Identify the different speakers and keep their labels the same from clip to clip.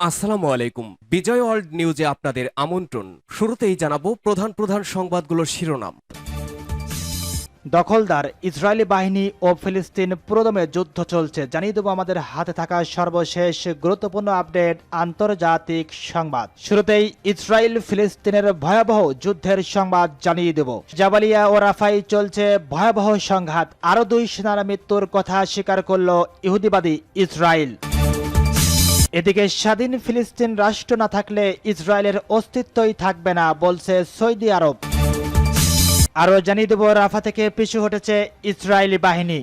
Speaker 1: আসসালামু আলাইকুম। বিজয় ওয়ার্ল্ড নিউজে আপনাদের আমন্ত্রণ। শুরুতেই জানাবো প্রধান প্রধান সংবাদগুলোর শিরোনাম।
Speaker 2: দখলদার ইসরায়েলি বাহিনী ও ফিলিস্তিন পুরোদমে যুদ্ধ চলছে, জানিয়ে দেবো আমাদের হাতে থাকা সর্বশেষ গুরুত্বপূর্ণ আপডেট আন্তর্জাতিক সংবাদ। শুরুতেই ইসরায়েল ফিলিস্তিনের ভয়াবহ যুদ্ধের সংবাদ জানিয়ে দেব। জাবালিয়া ও রাফাই চলছে ভয়াবহ সংঘাত, আরো 2 সেনার মৃত্যুর কথা স্বীকার করল ইহুদিবাদী ইসরায়েল। এদিকে স্বাধীন ফিলিস্তিন রাষ্ট্র না থাকলে ইসরায়েলের অস্তিত্বই থাকবে না বলছে সৌদি আরব। আরও জানিয়ে দেব রাফা থেকে পিছু হটেছে ইসরায়েলি বাহিনী।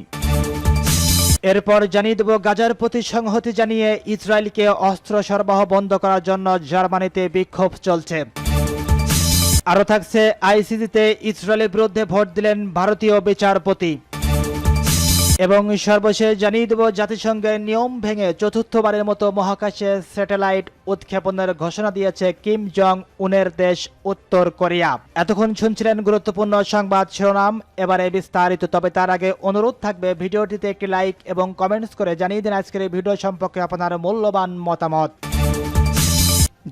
Speaker 2: এরপর জানিয়ে দেব গাজার প্রতি সংহতি জানিয়ে ইসরায়েলকে অস্ত্র সরবরাহ বন্ধ করার জন্য জার্মানিতে বিক্ষোভ চলছে। আরও থাকছে আইসিসিতে ইসরায়েলের বিরুদ্ধে ভোট দিলেন ভারতীয় বিচারপতি। এবং সর্বশেষ জানিয়ে দেব জাতিসংঘের নিয়ম ভেঙে চতুর্থবারের মতো মহাকাশে স্যাটেলাইট উৎক্ষেপণের ঘোষণা দিয়েছে কিম জং উনের দেশ উত্তর কোরিয়া। এতক্ষণ শুনছিলেন গুরুত্বপূর্ণ সংবাদ শিরোনাম, এবারে বিস্তারিত। তবে তার আগে অনুরোধ থাকবে ভিডিওটিতে একটি লাইক এবং কমেন্টস করে জানিয়ে দিন আজকের এই ভিডিও সম্পর্কে আপনার মূল্যবান মতামত।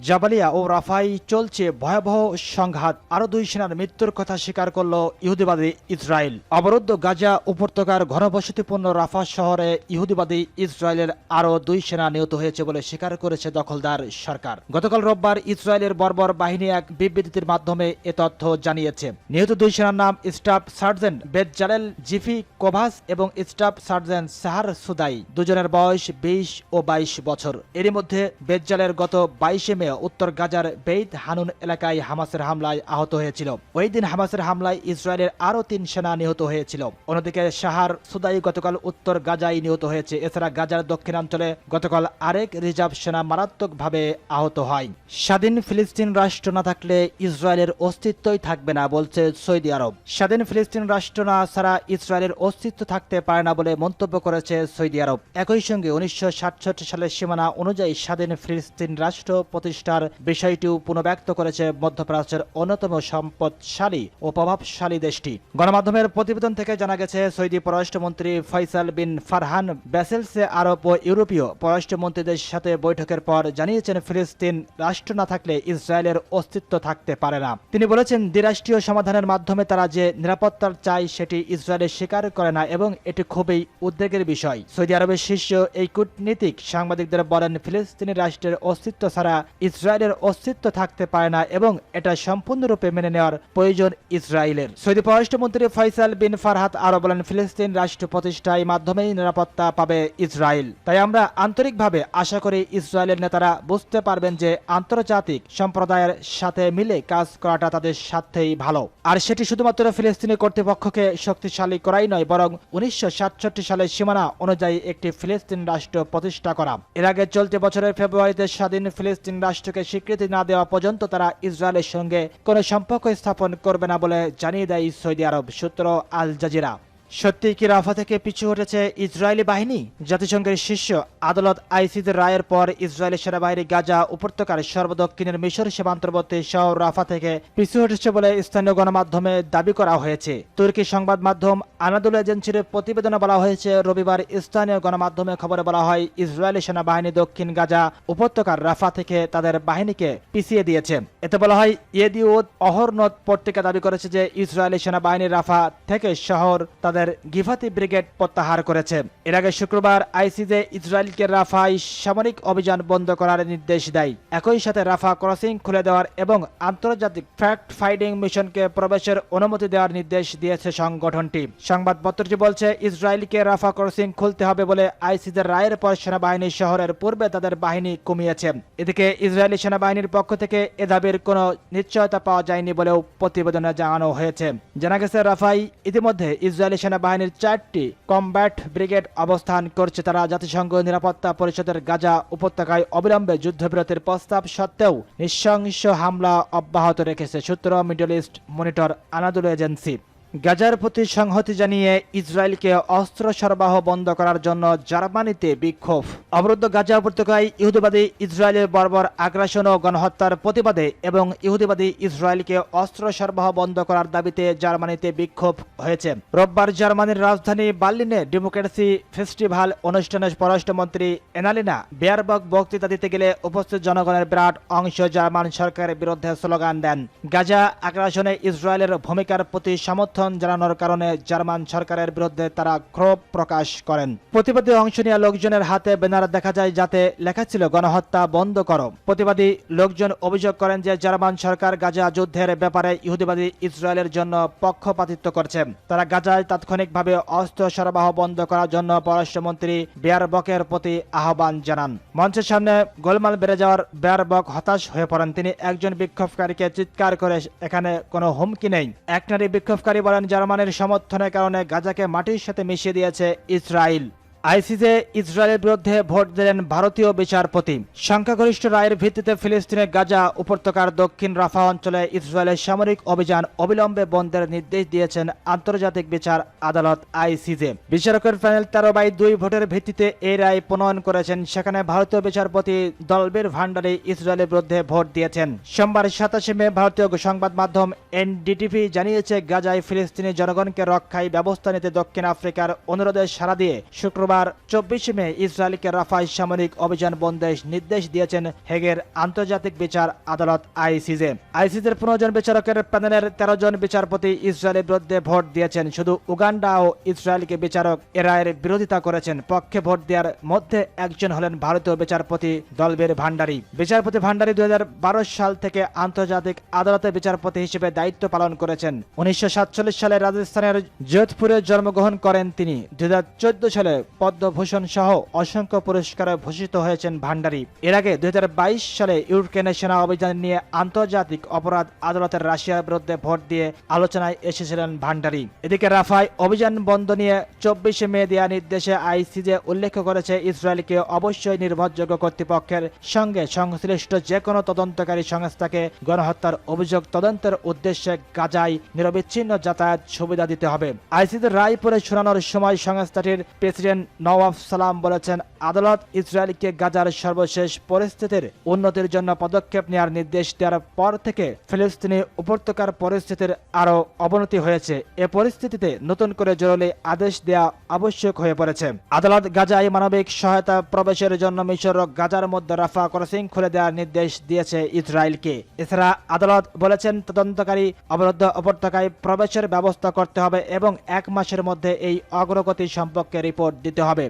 Speaker 2: জাবালিয়া ও রাফাই চলছে ভয়াবহ সংঘাত, আরো 2 সেনার মৃত্যুর কথা স্বীকার করল ইহুদিবাদী ইসরায়েল। অবরুদ্ধ গাজা উপত্যকার ঘনবসতিপূর্ণ রাফা শহরে ইহুদিবাদী ইসরায়েলের আরো 2 সেনা নিহত হয়েছে বলে স্বীকার করেছে দখলদার সরকার। গতকাল রোববার ইসরায়েলের বর্বর বাহিনী এক বিবৃতির মাধ্যমে এ তথ্য জানিয়েছে। নিহত 2 সেনার নাম স্টাফ সার্জেন্ট বেতজালেল জিফি কোভাস এবং স্টাফ সার্জেন্ট সাহার সুদাই। দুজনের বয়স 20 ও 22 বছর। এরই মধ্যে বেতজালের গত 22 মে উত্তর গাজার বেইত হানুন এলাকায় হামাসের হামলায় আহত হয়েছিল। ওই দিন হামাসের হামলায় ইসরায়েলের আরো 3 সেনা নিহত হয়েছিল। অন্যদিকে সাহার সুদাই গতকাল উত্তর গাজায় নিহত হয়েছে। এছাড়া গাজার দক্ষিণাঞ্চলে গতকাল আরেক রিজার্ভ সেনা মারাত্মকভাবে আহত হয়। স্বাধীন ফিলিস্তিন রাষ্ট্র না থাকলে ইসরায়েলের অস্তিত্বই থাকবে না বলছে সৌদি আরব। স্বাধীন ফিলিস্তিন রাষ্ট্র না ছাড়া ইসরায়েলের অস্তিত্ব থাকতে পারে না বলে মন্তব্য করেছে সৌদি আরব। একই সঙ্গে 1967 সালের সীমানা অনুযায়ী স্বাধীন ফিলিস্তিন রাষ্ট্র প্রতিষ্ঠার বিষয়টিও পুনর্ব্যক্ত করেছে মধ্যপ্রাচ্যের অন্যতম সম্পদশালী ও প্রভাবশালী দেশটি। গণমাধ্যমের প্রতিবেদন থেকে জানা গেছে সৌদি পররাষ্ট্রমন্ত্রী ফয়সাল বিন ফারহান ব্যাসেলসে আরব ও ইউরোপীয় পররাষ্ট্রমন্ত্রীদের সাথে বৈঠকের পর জানিয়েছেন ফিলিস্তিন রাষ্ট্র না থাকলে ইসরায়েলের অস্তিত্ব থাকতে পারে না। তিনি বলেছেন দ্বিরাষ্ট্রীয় সমাধানের মাধ্যমে তারা যে নিরাপত্তার চায় সেটি ইসরায়েলের স্বীকার করে না এবং এটি খুবই উদ্বেগের বিষয়। সৌদি আরবের শীর্ষ এই কূটনীতিক সাংবাদিকদের বলেন ফিলিস্তিনি রাষ্ট্রের অস্তিত্ব ছাড়া ইসরায়েলের অস্তিত্ব থাকতে পারে না এবং এটা সম্পূর্ণরূপে মেনে নেওয়ার প্রয়োজন ইসরায়েলের। সৌদি পররাষ্ট্রমন্ত্রী ফয়সাল বিন ফারহাত আরও বলেন ফিলিস্তিন রাষ্ট্র প্রতিষ্ঠায় মাধ্যমেই নিরাপত্তা পাবে ইসরায়েল। তাই আমরা আন্তরিকভাবে আশা করি ইসরায়েলের নেতারা বুঝতে পারবেন যে আন্তর্জাতিক সম্প্রদায়ের সাথে মিলে কাজ করাটা তাদের স্বার্থেই ভালো। আর সেটি শুধুমাত্র ফিলিস্তিনি কর্তৃপক্ষকে শক্তিশালী করাই নয়, বরং 1967 সালের সীমানা অনুযায়ী একটি ফিলিস্তিন রাষ্ট্র প্রতিষ্ঠা করা। এর আগে চলতি বছরের ফেব্রুয়ারিতে স্বাধীন ফিলিস্তিন রাষ্ট্রকে স্বীকৃতি না দেওয়া পর্যন্ত তারা ইসরায়েলের সঙ্গে কোনো সম্পর্ক স্থাপন করবে না বলে জানিয়ে দেয় সৌদি আরব। সূত্র আল জাজিরা। সত্যি কি রাফা থেকে পিছু হটেছে ইসরায়েলি বাহিনী? জাতিসংঘের শীর্ষ আদালত আইসিসির রায়ের পর ইসরায়েলি সেনাবাহিনী গাজা উপত্যকার সর্বদক্ষিণের মিশর সীমান্তবর্তী শহর রাফা থেকে পিছু হটেছে বলে স্থানীয় গণমাধ্যমে দাবি করা হয়েছে। তুর্কি সংবাদ মাধ্যম আনাদুল এজেন্সির প্রতিবেদনে বলা হয়েছে রবিবার স্থানীয় গণমাধ্যমে খবরে বলা হয় ইসরায়েলি সেনাবাহিনী দক্ষিণ গাজা উপত্যকার রাফা থেকে তাদের বাহিনীকে পিছিয়ে দিয়েছে। এতে বলা হয় ইয়েদিউদ অহরনদ পত্রিকা দাবি করেছে যে ইসরায়েলি সেনাবাহিনী রাফা থেকে শহর তাদের গিভাতি ব্রিগেড প্রত্যাহার করেছে। এর আগে শুক্রবার আইসিজে ইসরায়েলকে রাফায় সামরিক অভিযান বন্ধ করার নির্দেশ দেয়। একই সাথে রাফা ক্রসিং খুলে দেওয়ার এবং আন্তর্জাতিক ফ্যাক্ট ফাইন্ডিং মিশনকে প্রবেশের অনুমতি দেওয়ার নির্দেশ দিয়েছে সংগঠনটি। সংবাদপত্রটি বলছে ইসরায়েলকে রাফা ক্রসিং খুলতে হবে বলে আইসিজের রায়ের পর সেনাবাহিনী শহরের পূর্বে তাদের বাহিনী কমিয়েছে। এদিকে ইসরায়েলি সেনাবাহিনীর পক্ষ থেকে এ দাবির কোনো নিশ্চয়তা পাওয়া যায়নি বলেও প্রতিবেদনে জানানো হয়েছে। জানা গেছে রাফায় ইতিমধ্যে ইসরায়েলি সেনাবাহিনীর 4টি কমব্যাট ব্রিগেড অবস্থান করছে। তারা জাতিসংঘ নিরাপত্তা পরিষদের গাজা উপত্যকায় অবিলম্বে যুদ্ধবিরতির প্রস্তাব সত্ত্বেও নৃশংস হামলা অব্যাহত রেখেছে। সূত্র middle east monitor Anadolu agency. গাজার প্রতি সংহতি জানিয়ে ইসরায়েলকে অস্ত্র সরবরাহ বন্ধ করার জন্য জার্মানিতে বিক্ষোভ। অবরুদ্ধ গাজা উপত্যকায় ইহুদিবাদী ইসরায়েলের বর্বর আগ্রাসন ও গণহত্যার প্রতিবাদে এবং ইহুদিবাদী ইসরায়েলকে অস্ত্র সরবরাহ বন্ধ করার দাবিতে জার্মানিতে বিক্ষোভ হয়েছে। রোববার জার্মানির রাজধানী বার্লিনে ডেমোক্রেসি ফেস্টিভ্যাল অনুষ্ঠানে পররাষ্ট্রমন্ত্রী এনালিনা বেয়ারবক বক্তৃতা দিতে গেলে উপস্থিত জনগণের বিরাট অংশ জার্মান সরকারের বিরুদ্ধে স্লোগান দেন। গাজা আগ্রাসনে ইসরায়েলের ভূমিকার প্রতি সমর্থন জানানোর কারণে জার্মান সরকারের বিরুদ্ধে তারা ক্ষোভ প্রকাশ করেন। প্রতিবাদী অংশ নেওয়া লোকজনের হাতে ব্যানার দেখা যায় যাতে লেখা ছিল গণহত্যা বন্ধ করো। প্রতিবাদী লোকজন অভিযোগ করেন যে জার্মান সরকার গাজা যুদ্ধের ব্যাপারে ইহুদিবাদী ইসরায়েলের জন্য পক্ষপাতিত্ব করছে। তারা গাজায় তাৎক্ষণিকভাবে অস্ত্র সরবরাহ বন্ধ করার জন্য পররাষ্ট্রমন্ত্রী বেয়ারবকের প্রতি আহ্বান জানান। মঞ্চের সামনে গোলমাল বেড়ে যাওয়ার বেয়ারবক হতাশ হয়ে পড়েন। তিনি একজন বিক্ষোভকারীকে চিৎকার করে এখানে কোনো হুমকি নেই। এক নারী বিক্ষোভকারী বলেন জার্মানির সমর্থনের কারণে গাজাকে মাটির সাথে মিশিয়ে দিয়েছে ইসরায়েল। আইসিজে ইসরায়েলের বিরুদ্ধে ভোট দিলেন ভারতীয় বিচারপতি। সংখ্যাগরিষ্ঠ রায়ের ভিত্তিতে ফিলিস্তিনের গাজা উপত্যকার দক্ষিণ রাফা অঞ্চলে ইসরায়েলের সামরিক অভিযান অবিলম্বে বন্ধের নির্দেশ দিয়েছেন আন্তর্জাতিক বিচার আদালত আইসিজে। বিচারকের প্যানেল 13/2 ভোটের ভিত্তিতে এই রায় প্রণয়ন করেছেন। সেখানে ভারতীয় বিচারপতি দলবীর ভান্ডারী ইসরায়েলের বিরুদ্ধে ভোট দিয়েছেন। সোমবার 27 মে ভারতীয় সংবাদ মাধ্যম এনডিটিভি জানিয়েছে গাজায় ফিলিস্তিনি জনগণকে রক্ষায় ব্যবস্থা নিতে দক্ষিণ আফ্রিকার অনুরোধে সাড়া দিয়ে শুক্রবার 24 মে ইসরায়েলকে রাফায় সামরিক অভিযান বন্ধের নির্দেশ দিয়েছেন হেগের আন্তর্জাতিক বিচার আদালত আইসিজে। আইসিজের 15 জন বিচারকের প্যানেলের 13 জন বিচারপতি ইসরায়েলের বিরুদ্ধে ভোট দিয়েছেন। শুধু উগান্ডা ও ইসরায়েলকে বিচারক এ রায়ের বিরোধিতা করেছেন। পক্ষে ভোট দেওয়ার মধ্যে একজন হলেন ভারতীয় বিচারপতি দলবীর ভান্ডারী। বিচারপতি ভান্ডারী 2012 সাল থেকে আন্তর্জাতিক আদালতে বিচারপতি হিসেবে দায়িত্ব পালন করেছেন। 1947 সালে রাজস্থানের যোধপুরে জন্মগ্রহণ করেন তিনি। 2014 সালে পদ্মভূষণ সহ অসংখ্য পুরস্কারে ভূষিত হয়েছেন ভান্ডারী। এর আগে 2022 সালে ইউক্রেনের সেনা অভিযান নিয়ে আন্তর্জাতিক অপরাধ আদালতের রাশিয়ার বিরুদ্ধে ভোট দিয়ে আলোচনায় এসেছিলেন ভান্ডারী। এদিকে রাফায় অভিযান বন্ধ নিয়ে 24 মে দেওয়া নির্দেশে আইসিজে উল্লেখ করেছে ইসরায়েলকে অবশ্যই নির্ভরযোগ্য কর্তৃপক্ষের সঙ্গে সংশ্লিষ্ট যে কোনো তদন্তকারী সংস্থাকে গণহত্যার অভিযোগ তদন্তের উদ্দেশ্যে গাজায় নিরবিচ্ছিন্ন যাতায়াত সুবিধা দিতে হবে। আইসিজের রায় পড়ে শোনানোর সময় সংস্থাটির প্রেসিডেন্ট নওয়াব সালাম বলেছেন আদালত ইসরায়েলকে গাজার সর্বশেষ পরিস্থিতির উন্নতির জন্য পদক্ষেপ নেওয়ার নির্দেশ দেওয়ার পর থেকে ফিলিস্তিনি উপত্যকার পরিস্থিতির আরও অবনতি হয়েছে। এ পরিস্থিতিতে নতুন করে জরুরি আদেশ দেওয়া আবশ্যক হয়ে পড়েছে। আদালত গাজায় মানবিক সহায়তা প্রবেশের জন্য মিশর ও গাজার মধ্যে রাফা ক্রসিং খুলে দেওয়ার নির্দেশ দিয়েছে ইসরায়েলকে। এছাড়া আদালত বলেছেন তদন্তকারী অবরুদ্ধ উপত্যকায় প্রবেশের ব্যবস্থা করতে হবে এবং 1 মাসের মধ্যে এই অগ্রগতি সম্পর্কে রিপোর্ট দিতে হবে।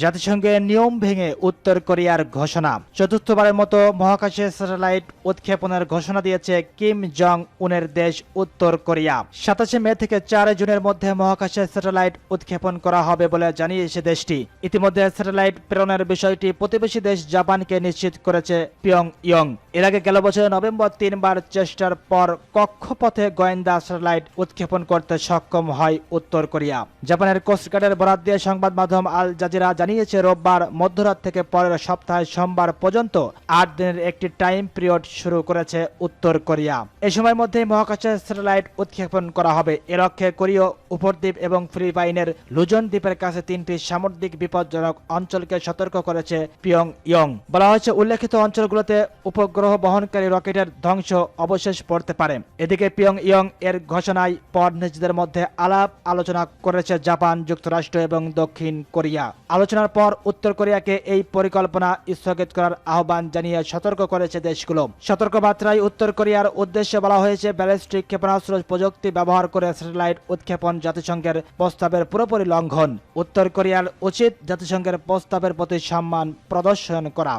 Speaker 2: জাতিসংঘের নিয়ম ভেঙে উত্তর কোরিয়ার ঘোষণা। চতুর্থবারের মতো মহাকাশে স্যাটেলাইট উৎক্ষেপণের ঘোষণা দিয়েছে কিম জং উনের দেশ উত্তর কোরিয়া। 27 মে থেকে 4 জুনের মধ্যে মহাকাশে স্যাটেলাইট উৎক্ষেপণ করা হবে বলে জানিয়েছে দেশটি। ইতিমধ্যে স্যাটেলাইট প্রেরণের বিষয়টি প্রতিবেশী দেশ জাপানকে নিশ্চিত করেছে পিয়ংইয়ং। এর আগে গেল বছরের নভেম্বর 3 বার চেষ্টার পর কক্ষপথে গোয়েন্দা স্যাটেলাইট উৎক্ষেপণ করতে সক্ষম হয় উত্তর কোরিয়া। জাপানের কোস্টগার্ডের বরাত দিয়ে সংবাদ মাধ্যম আল জাজিরা জানিয়েছে রোববার মধ্যরাত থেকে পরের সপ্তাহে সোমবার পর্যন্ত 8 দিনের একটি টাইম পিরিয়ড শুরু করেছে উত্তর কোরিয়া। এই সময়ের মধ্যে মহাকাশে স্যাটেলাইট উৎক্ষেপণ করা হবে। এ লক্ষ্যে কোরীয় উপদ্বীপ এবং ফিলিপাইনের লুজন দ্বীপের কাছে 3টি সামুদ্রিক বিপজ্জনক অঞ্চলকে সতর্ক করেছে পিয়ংইয়ং। বলা হয়েছে উল্লেখিত অঞ্চলগুলোতে উপগ্রহ বহনকারী রকেটের ধ্বংস অবশেষ পড়তে পারে। এদিকে পিয়ংইয়ং এর ঘোষণায় পর নিজেদের মধ্যে আলাপ আলোচনা করেছে জাপান, যুক্তরাষ্ট্র এবং দক্ষিণ কোরিয়া। আলোচনার পর উত্তর কোরিয়াকে এই পরিকল্পনা স্থগিত করার আহ্বান জানিয়ে সতর্ক করেছে দেশগুলো। সতর্কবার্তায় উত্তর কোরিয়ার উদ্দেশ্যে বলা হয়েছে ব্যালিস্টিক ক্ষেপণাস্ত্র প্রযুক্তি ব্যবহার করে স্যাটেলাইট উৎক্ষেপণ জাতিসংঘের প্রস্তাবের পুরোপুরি লঙ্ঘন। উত্তর কোরিয়ার উচিত জাতিসংঘের প্রস্তাবের প্রতি সম্মান প্রদর্শন করা।